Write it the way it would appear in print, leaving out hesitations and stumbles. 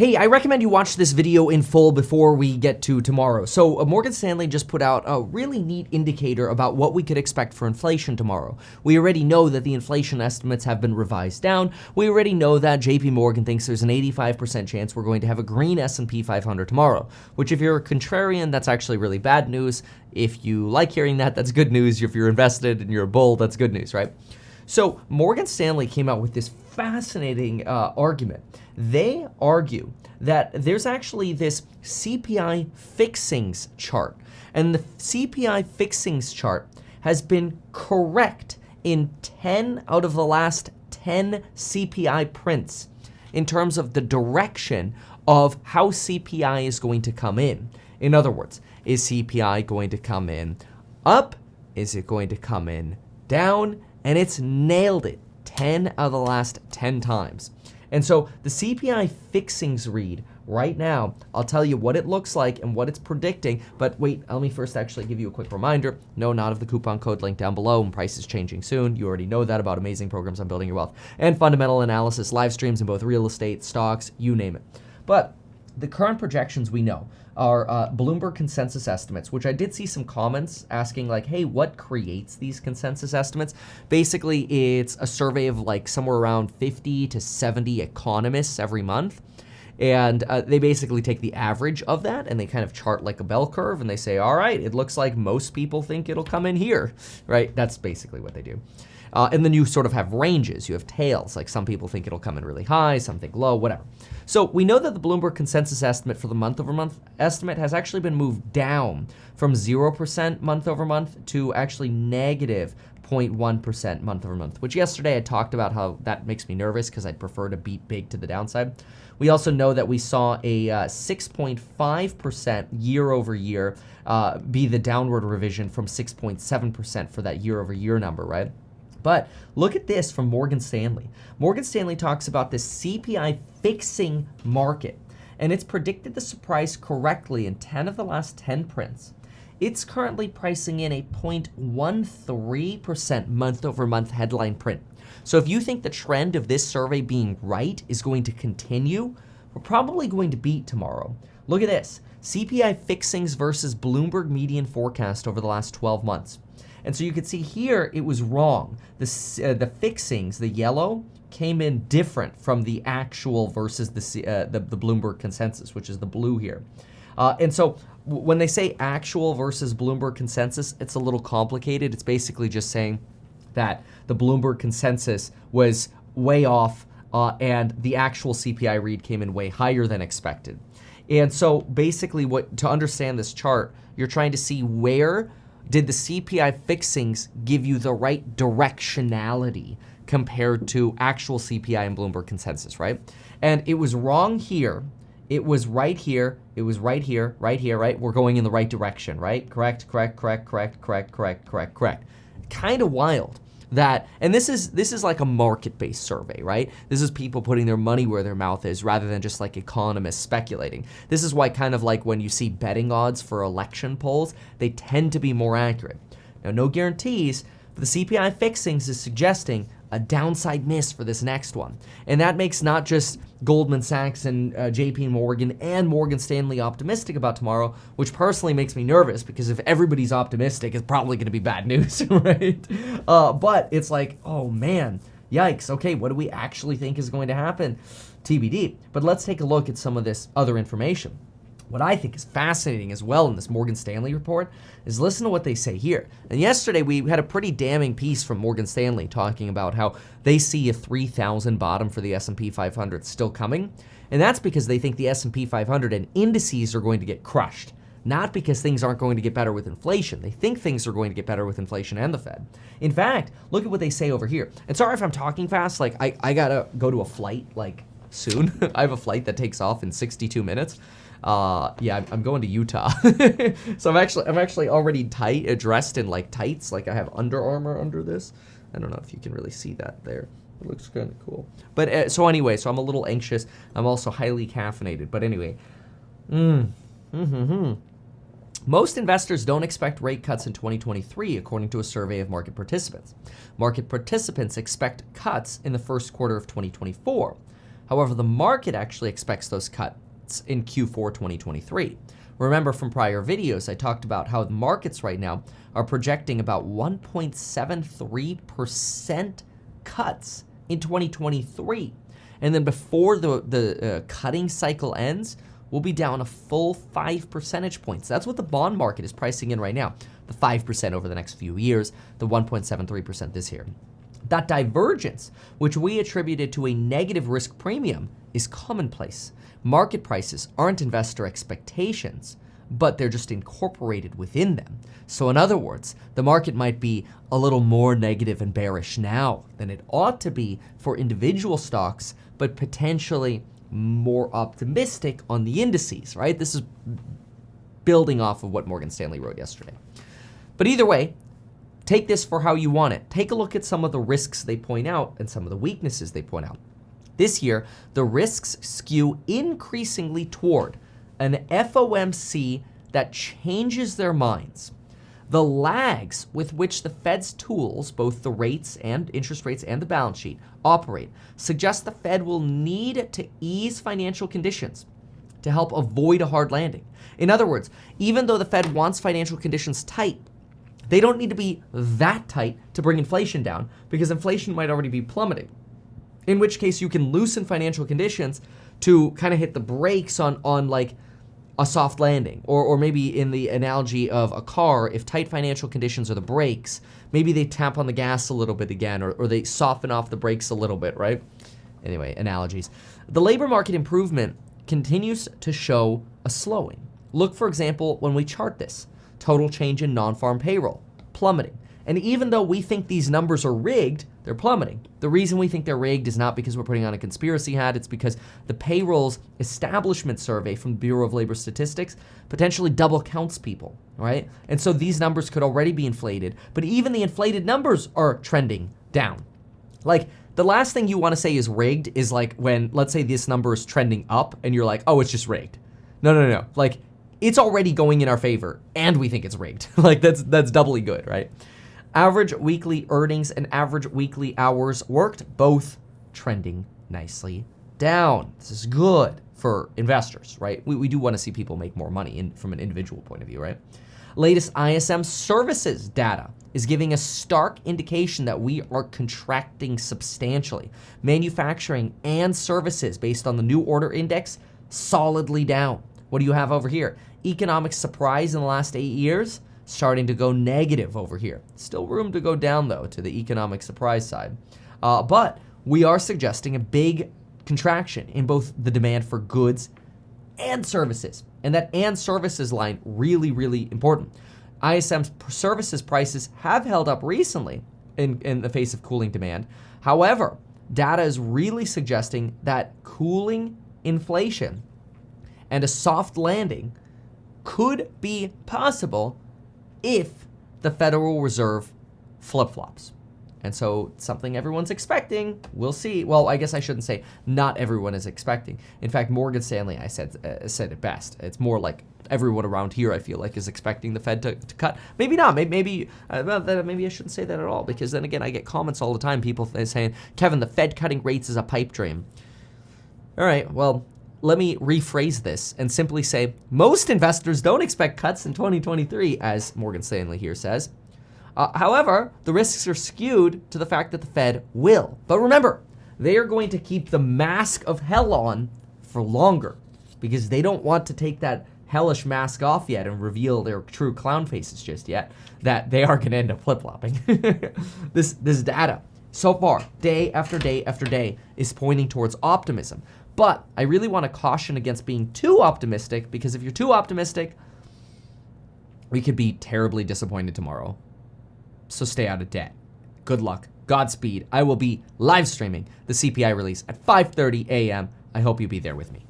Hey, I recommend you watch this video in full before we get to tomorrow. So Morgan Stanley just put out a really neat indicator about what we could expect for inflation tomorrow. We already know that the inflation estimates have been revised down. We already know that JP Morgan thinks there's an 85% chance we're going to have a green S&P 500 tomorrow, which if you're a contrarian, that's actually really bad news. If you like hearing that, that's good news. If you're invested and you're a bull, that's good news, right? So Morgan Stanley came out with this fascinating argument. They argue that there's actually this CPI fixings chart, and the CPI fixings chart has been correct in 10 out of the last 10 CPI prints in terms of the direction of how CPI is going to come in. In other words, is CPI going to come in up? Is it going to come in down? And it's nailed it 10 out of the last 10 times. And so the CPI fixings read right now, I'll tell you what it looks like and what it's predicting. But wait, let me first actually give you a quick reminder. No, not of the coupon code link down below, and price is changing soon. You already know that about amazing programs on building your wealth and fundamental analysis, live streams in both real estate, stocks, you name it. But the current projections we know are Bloomberg consensus estimates, which I did see some comments asking like, hey, what creates these consensus estimates? Basically, it's a survey of like somewhere around 50 to 70 economists every month. And they basically take the average of that and they kind of chart like a bell curve and they say, all right, it looks like most people think it'll come in here, right? That's basically what they do. And then you sort of have ranges. You have tails, like some people think it'll come in really high, some think low, whatever. So we know that the Bloomberg consensus estimate for the month-over-month estimate has actually been moved down from 0% month-over-month to actually negative 0.1% month-over-month, which yesterday I talked about how that makes me nervous because I'd prefer to beat big to the downside. We also know that we saw a 6.5% year-over-year be the downward revision from 6.7% for that year-over-year number, right? But look at this from Morgan Stanley. Morgan Stanley talks about this CPI fixing market, and it's predicted to surprise correctly in 10 of the last 10 prints. It's currently pricing in a 0.13% month-over-month headline print. So if you think the trend of this survey being right is going to continue, we're probably going to beat tomorrow. Look at this, CPI fixings versus Bloomberg median forecast over the last 12 months. And so you can see here it was wrong. The fixings, the yellow, came in different from the actual versus the Bloomberg consensus, which is the blue here. And so when they say actual versus Bloomberg consensus, it's a little complicated. It's basically just saying that the Bloomberg consensus was way off and the actual CPI read came in way higher than expected. And so basically to understand this chart, you're trying to see where did the CPI fixings give you the right directionality compared to actual CPI and Bloomberg consensus, right? And it was wrong here. It was right here. It was right here, right? We're going in the right direction, right? Correct. Kind of wild that, and this is like a market-based survey, right? This is people putting their money where their mouth is rather than just like economists speculating. This is why kind of like when you see betting odds for election polls, they tend to be more accurate. Now, no guarantees, but the CPI fixings is suggesting a downside miss for this next one. And that makes not just Goldman Sachs and JP Morgan and Morgan Stanley optimistic about tomorrow, which personally makes me nervous because if everybody's optimistic, it's probably going to be bad news, right? But it's like, oh man, yikes. Okay, what do we actually think is going to happen? TBD. But let's take a look at some of this other information. What I think is fascinating as well in this Morgan Stanley report is listen to what they say here. And yesterday we had a pretty damning piece from Morgan Stanley talking about how they see a 3,000 bottom for the S&P 500 still coming. And that's because they think the S&P 500 and indices are going to get crushed, not because things aren't going to get better with inflation. They think things are going to get better with inflation and the Fed. In fact, look at what they say over here. And sorry if I'm talking fast, like I gotta go to a flight like soon. I have a flight that takes off in 62 minutes. Yeah, I'm going to Utah. So I'm actually already dressed in like tights. Like I have Under Armour under this. I don't know if you can really see that there. It looks kind of cool. But so anyway, so I'm a little anxious. I'm also highly caffeinated. But anyway, Most investors don't expect rate cuts in 2023, according to a survey of market participants. Market participants expect cuts in the first quarter of 2024. However, the market actually expects those cuts in Q4 2023. Remember from prior videos, I talked about how the markets right now are projecting about 1.73% cuts in 2023. And then before the cutting cycle ends, we'll be down a full 5 percentage points. That's what the bond market is pricing in right now. The 5% over the next few years, the 1.73% this year. That divergence, which we attributed to a negative risk premium, is commonplace. Market prices aren't investor expectations, but they're just incorporated within them. So in other words, the market might be a little more negative and bearish now than it ought to be for individual stocks, but potentially more optimistic on the indices, right? This is building off of what Morgan Stanley wrote yesterday. But either way, take this for how you want it. Take a look at some of the risks they point out and some of the weaknesses they point out. This year, the risks skew increasingly toward an FOMC that changes their minds. The lags with which the Fed's tools, both the rates and interest rates and the balance sheet, operate suggest the Fed will need to ease financial conditions to help avoid a hard landing. In other words, even though the Fed wants financial conditions tight, they don't need to be that tight to bring inflation down because inflation might already be plummeting. In which case you can loosen financial conditions to kind of hit the brakes on like a soft landing, or maybe in the analogy of a car, if tight financial conditions are the brakes, maybe they tap on the gas a little bit again, or they soften off the brakes a little bit, right? Anyway, analogies. The labor market improvement continues to show a slowing. Look, for example, when we chart this, total change in non-farm payroll, plummeting. And even though we think these numbers are rigged, they're plummeting. The reason we think they're rigged is not because we're putting on a conspiracy hat, it's because the payrolls establishment survey from the Bureau of Labor Statistics potentially double counts people, right? And so these numbers could already be inflated, but even the inflated numbers are trending down. Like, the last thing you want to say is rigged is like when, let's say this number is trending up and you're like, oh, it's just rigged. No. Like, it's already going in our favor and we think it's rigged. Like, that's doubly good, right? Average weekly earnings and average weekly hours worked, both trending nicely down. This is good for investors, right? We do want to see people make more money from an individual point of view, right? Latest ISM services data is giving a stark indication that we are contracting substantially. Manufacturing and services based on the new order index, solidly down. What do you have over here? Economic surprise in the last 8 years, starting to go negative over here. Still room to go down, though, to the economic surprise side. But we are suggesting a big contraction in both the demand for goods and services. And that and services line, really, really important. ISM's services prices have held up recently in the face of cooling demand. However, data is really suggesting that cooling inflation and a soft landing could be possible if the Federal Reserve flip-flops. And so something everyone's expecting, we'll see. Well, I guess I shouldn't say not everyone is expecting. In fact, Morgan Stanley, I said it best. It's more like everyone around here, I feel like, is expecting the Fed to cut. Maybe not. Maybe I shouldn't say that at all, because then again, I get comments all the time, people saying, Kevin, the Fed cutting rates is a pipe dream. All right, well, let me rephrase this and simply say most investors don't expect cuts in 2023, as Morgan Stanley here says. However, the risks are skewed to the fact that the Fed will. But remember, they are going to keep the mask of hell on for longer because they don't want to take that hellish mask off yet and reveal their true clown faces just yet, that they are going to end up flip-flopping. This data, so far, day after day after day, is pointing towards optimism. But I really want to caution against being too optimistic, because if you're too optimistic, we could be terribly disappointed tomorrow. So stay out of debt. Good luck. Godspeed. I will be live streaming the CPI release at 5:30 a.m. I hope you'll be there with me.